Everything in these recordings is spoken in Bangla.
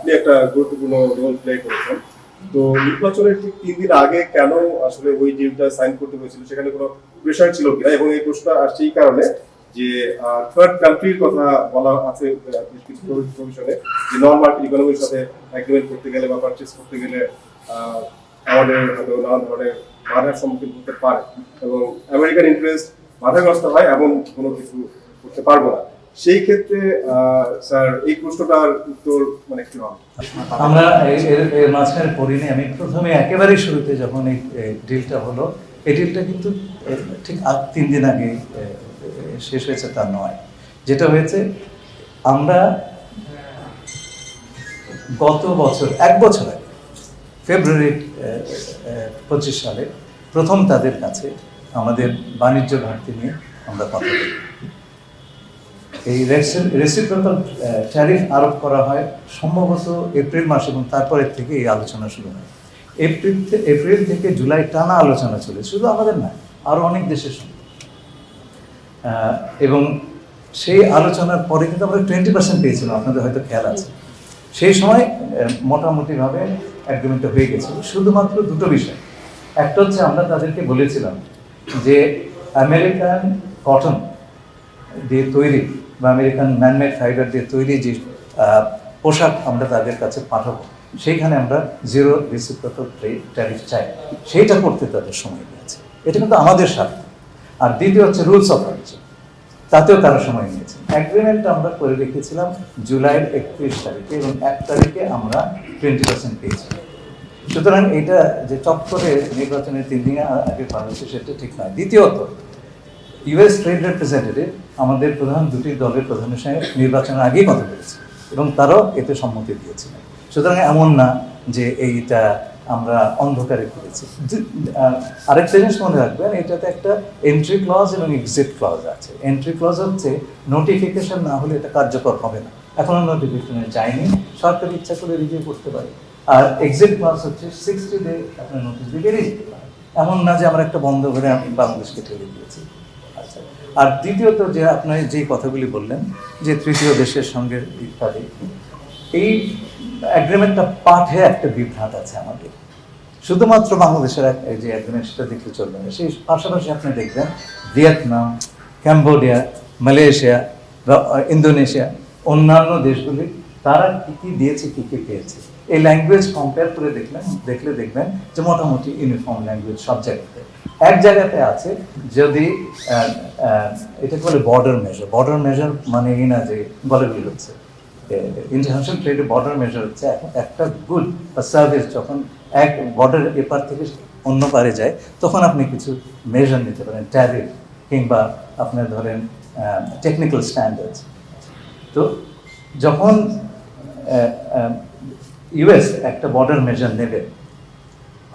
আপনি একটা গুরুত্বপূর্ণ রোল প্লে করেছেন। তো নির্বাচনের ঠিক ৩ দিন আগে কেন আসলে ওই ডিলটা সাইন করতে হয়েছিল, সেখানে কোনো প্রেশার ছিল কিনা? এবং এই প্রশ্নটা আসছে এই কারণে যে থার্ড কান্ট্রির কথা বলা আছে বেশ কিছু প্রভিশনে, যে নন মার্কেট ইকোনমির সাথে এগ্রিমেন্ট করতে গেলে বা পারচেস করতে গেলে আমাদের হয়তো নানা ধরনের বাধার সম্মুখীন হতে পারে এবং আমেরিকান ইন্টারেস্ট বাধাগ্রস্ত হয় এমন কোনো কিছু করতে পারবো না। সেই ক্ষেত্রে স্যার এই প্রশ্নটার উত্তর মানে কি হবে? আমরা এর মাঝখানে পড়িনি। আমি প্রথমে একেবারে শুরুতে যখন এই ডিলটা হলো, এই ডিলটা কিন্তু ঠিক 3 দিন আগে শেষ হয়েছে তা নয়। যেটা হয়েছে, আমরা গত বছর 1 বছর আগে ফেব্রুয়ারি 25 সালে প্রথম তাদের কাছে আমাদের বাণিজ্য ঘাটতি নিয়ে আমরা কথা বলি। এই রেসিপ্রোকাল ট্যারিফ আরোপ করা হয় সম্ভবত এপ্রিল মাস, এবং তারপরের থেকে এই আলোচনা শুরু হয়। এপ্রিল থেকে জুলাই টানা আলোচনা চলে, শুধু আমাদের না, আরও অনেক দেশের সঙ্গে। এবং সেই আলোচনার পরে কিন্তু আমরা 20% পেয়েছিলাম, আপনাদের হয়তো খেয়াল আছে। সেই সময় মোটামুটিভাবে এগ্রিমেন্টটা হয়ে গেছিল শুধুমাত্র দুটো বিষয়। একটা হচ্ছে, আমরা তাদেরকে বলেছিলাম যে আমেরিকান কটন দিয়ে তৈরি বা আমেরিকান ম্যানমেড ফাইবার দিয়ে তৈরি যে পোশাক আমরা তাদের কাছে পাঠাবো, সেইখানে আমরা জিরো রেসিপ্রোকাল ট্যারিফ চাই। সেইটা করতে তাদের সময় নিয়েছে, এটা কিন্তু আমাদের স্বার্থ। আর দ্বিতীয় হচ্ছে রুলস অফ অরিজিন, তাতেও তারা সময় নিয়েছে। অ্যাগ্রিমেন্টটা আমরা করে রেখেছিলাম জুলাইয়ের 31 তারিখে, এবং 1 তারিখে আমরা 20% পেয়েছি। সুতরাং এটা যে চট করে নির্বাচনের 3 দিন আগে পাওয়া হচ্ছে, সেটা ঠিক নয়। দ্বিতীয়ত, ইউএস ট্রেড রিপ্রেজেন্টেটিভ আমাদের প্রধান দুটি দলের প্রধানের সঙ্গে নির্বাচনের আগেই কথা বলেছে, এবং তারাও এতে সম্মতি দিয়েছিলেন। সুতরাং এমন না যে এইটা আমরা অন্ধকারে করেছি। আরেকটা জিনিস মনে রাখবেন, এটাতে একটা এন্ট্রি ক্লজ এবং এক্সিট ক্লজ আছে। এন্ট্রি ক্লজ হচ্ছে নোটিফিকেশন না হলে এটা কার্যকর হবে না, এখনো নোটিফিকেশনে যায়নি, সরকার ইচ্ছা করে রিভিউ করতে পারে। আর এক্সিট ক্লজ হচ্ছে 60 ডে আপনার নোটিশ দিয়ে বেরিয়ে যেতে পারে, এমন না যে আমরা একটা বন্ধ করে আমি বাংলাদেশকে ঠেলে দিয়েছি। আচ্ছা, আর দ্বিতীয়ত যে আপনি যেই কথাগুলি বললেন যে তৃতীয় দেশের সঙ্গে ইত্যাদি, এই অ্যাগ্রিমেন্টটা পাঠে একটা বিভ্রাট আছে আমাদের। শুধুমাত্র বাংলাদেশের যে অ্যাগ্রিমেন্ট সেটা দেখতে চলবে না, সেই পাশাপাশি আপনি দেখবেন ভিয়েতনাম, ক্যাম্বোডিয়া, মালয়েশিয়া, ইন্দোনেশিয়া, অন্যান্য দেশগুলি তারা কী কী দিয়েছে, কী কী পেয়েছে, এই ল্যাঙ্গুয়েজ কম্পেয়ার করে দেখলে দেখবেন যে মোটামুটি ইউনিফর্ম ল্যাঙ্গুয়েজ সব জায়গাতে। এক জায়গাতে আছে, যদি এটাকে বলে বর্ডার মেজার মানে এই না যে বলাগুলি হচ্ছে ইন্টারন্যাশনাল ট্রেডে বর্ডার মেজার হচ্ছে একটা গুড বা সার্ভিস যখন এক বর্ডার এপার থেকে অন্য পারে যায়, তখন আপনি কিছু মেজার নিতে পারেন, ট্যারিফ কিংবা আপনার ধরেন টেকনিক্যাল স্ট্যান্ডার্ডস। তো যখন ইউএস একটা বর্ডার মেজার নেবে,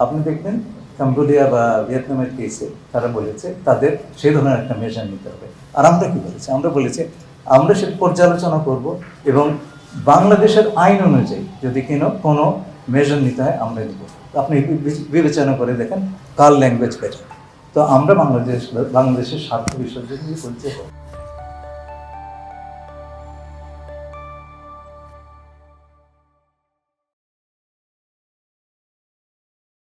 আপনি দেখবেন কম্বোডিয়া বা ভিয়েতনামের কেসে তারা বলেছে তাদের সেই ধরনের একটা মেজার নিতে হবে। আর আমরা কি বলেছি? আমরা বলেছি আমরা সেটা পর্যালোচনা করব, এবং বাংলাদেশের আইন অনুযায়ী যদি কোনো মেজার নিতে হয় আমরা নেব। আপনি বিবেচনা করে দেখেন কার ল্যাঙ্গুয়েজ বেটার। তো আমরা বাংলাদেশের স্বার্থ বিসর্জন দিয়ে বলতে